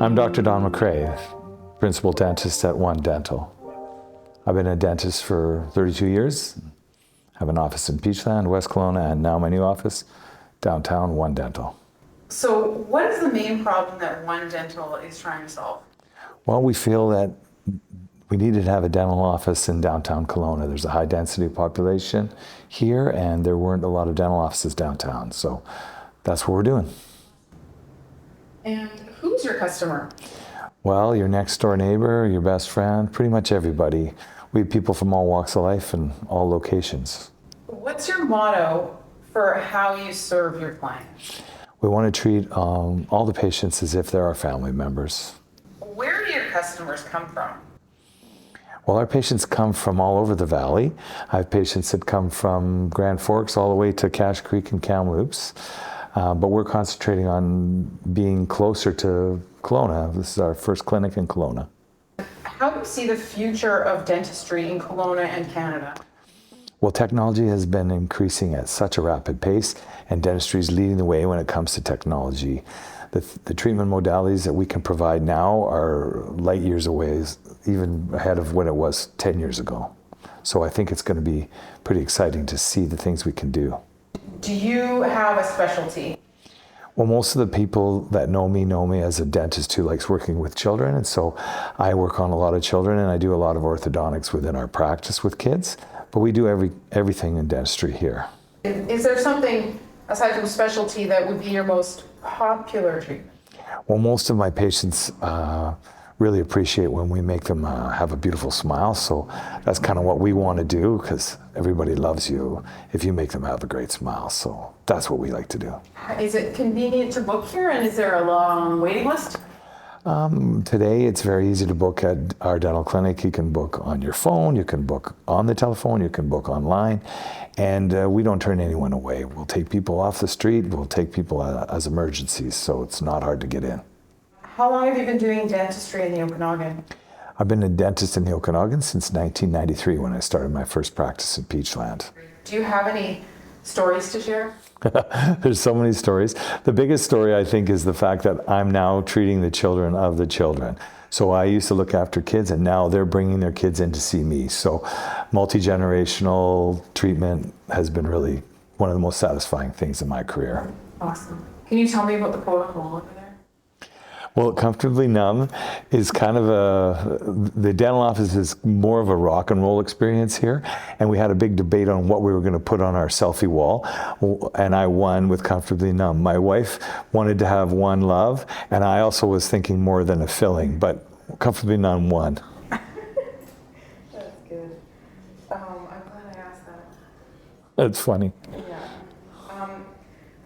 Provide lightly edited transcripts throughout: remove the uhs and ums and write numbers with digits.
I'm Dr. Don McCrae, principal dentist at One Dental. I've been a dentist for 32 years. I have an office in Peachland, West Kelowna, and now my new office, downtown One Dental. So what is the main problem that One Dental is trying to solve? Well, we feel that we needed to have a dental office in downtown Kelowna. There's a high density population here, and there weren't a lot of dental offices downtown. So that's what we're doing. And who's your customer? Well, your next door neighbor, your best friend, pretty much everybody. We have people from all walks of life and all locations. What's your motto for how you serve your clients? We want to treat all the patients as if they're our family members. Where do your customers come from? Well, our patients come from all over the valley. I have patients that come from Grand Forks all the way to Cache Creek and Kamloops. But we're concentrating on being closer to Kelowna. This is our first clinic in Kelowna. How do you see the future of dentistry in Kelowna and Canada? Well, technology has been increasing at such a rapid pace, and dentistry is leading the way when it comes to technology. The treatment modalities that we can provide now are light years away, even ahead of what it was 10 years ago. So I think it's going to be pretty exciting to see the things we can do. Do you have a specialty? Well, most of the people that know me as a dentist who likes working with children, and so I work on a lot of children, and I do a lot of orthodontics within our practice with kids, but we do everything in dentistry here. Is there something, aside from specialty, that would be your most popular treatment? Well, most of my patients really appreciate when we make them have a beautiful smile, so that's kind of what we want to do, because everybody loves you if you make them have a great smile, so that's what we like to do. Is it convenient to book here, and is there a long waiting list? Today it's very easy to book at our dental clinic. You can book on your phone, you can book on the telephone, you can book online, and we don't turn anyone away. We'll take people off the street, we'll take people as emergencies, so it's not hard to get in. How long have you been doing dentistry in the Okanagan? I've been a dentist in the Okanagan since 1993 when I started my first practice in Peachland. Do you have any stories to share? There's so many stories. The biggest story, I think, is the fact that I'm now treating the children of the children. So I used to look after kids, and now they're bringing their kids in to see me. So multi-generational treatment has been really one of the most satisfying things in my career. Awesome. Can you tell me about the protocol over there? Well, Comfortably Numb is kind of the dental office is more of a rock and roll experience here. And we had a big debate on what we were going to put on our selfie wall. And I won with Comfortably Numb. My wife wanted to have One Love. And I also was thinking more than a filling, but Comfortably Numb won. That's good. I'm glad I asked that. That's funny. Yeah.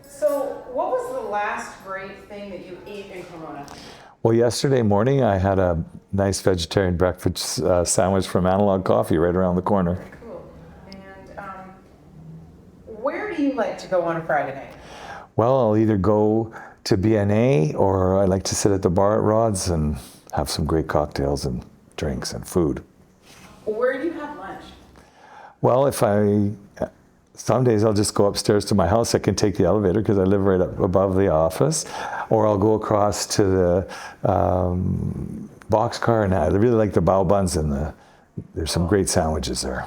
So what was the last great thing that you ate in Kelowna? Well, yesterday morning I had a nice vegetarian breakfast sandwich from Analog Coffee right around the corner. Cool. And where do you like to go on a Friday night? Well, I'll either go to BNA or I like to sit at the bar at Rod's and have some great cocktails and drinks and food. Where do you have lunch? Well, some days I'll just go upstairs to my house. I can take the elevator because I live right up above the office, or I'll go across to the boxcar, and I really like the bao buns, and there's some great sandwiches there.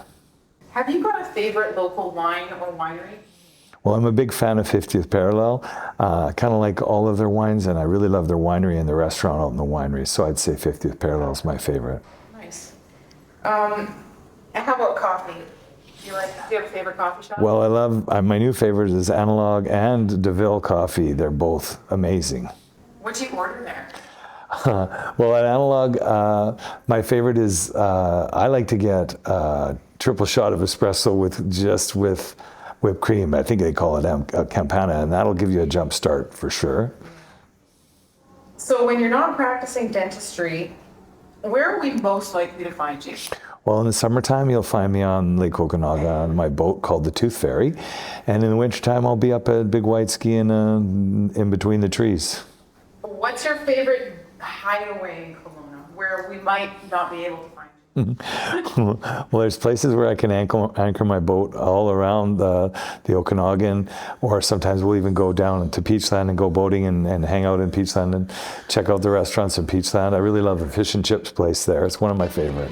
Have you got a favorite local wine or winery? Well, I'm a big fan of 50th Parallel. Kind of like all of their wines, and I really love their winery and the restaurant out in the winery, so I'd say 50th Parallel is my favorite. Nice. And how about coffee? Do you have a favorite coffee shop? Well, I love, my new favorite is Analog and DeVille Coffee. They're both amazing. What do you order there? Well, at Analog, my favorite is, I like to get a triple shot of espresso with whipped cream. I think they call it Campana, and that'll give you a jump start for sure. So when you're not practicing dentistry, where are we most likely to find you? Well, in the summertime, you'll find me on Lake Okanagan on my boat called the Tooth Fairy. And in the wintertime, I'll be up at Big White skiing in between the trees. What's your favorite hideaway in Kelowna where we might not be able to find Well, there's places where I can anchor my boat all around the Okanagan, or sometimes we'll even go down to Peachland and go boating and hang out in Peachland and check out the restaurants in Peachland. I really love the fish and chips place there. It's one of my favorite.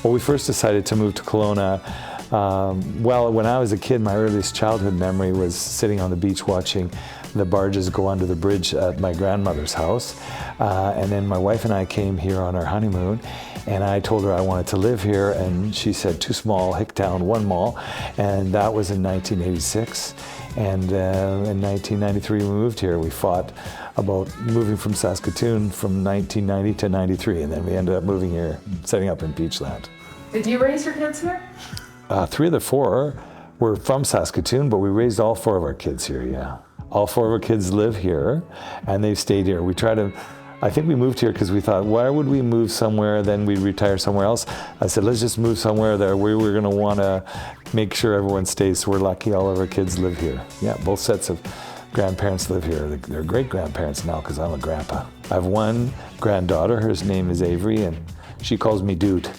Well, we first decided to move to Kelowna. Well, when I was a kid, my earliest childhood memory was sitting on the beach watching the barges go under the bridge at my grandmother's house. And then my wife and I came here on our honeymoon, and I told her I wanted to live here, and she said, too small, Hicktown, one mall. And that was in 1986. And in 1993, we moved here. We fought about moving from Saskatoon from 1990 to 93, and then we ended up moving here, setting up in Peachland. Did you raise your kids here? 3 of the 4 were from Saskatoon, but we raised all 4 of our kids here, yeah. All 4 of our kids live here, and they've stayed here. I think we moved here because we thought, why would we move somewhere, then we'd retire somewhere else? I said, let's just move somewhere that we were gonna wanna make sure everyone stays, so we're lucky all of our kids live here. Yeah, both sets of grandparents live here. They're great-grandparents now because I'm a grandpa. I have one granddaughter, her name is Avery, and she calls me dude.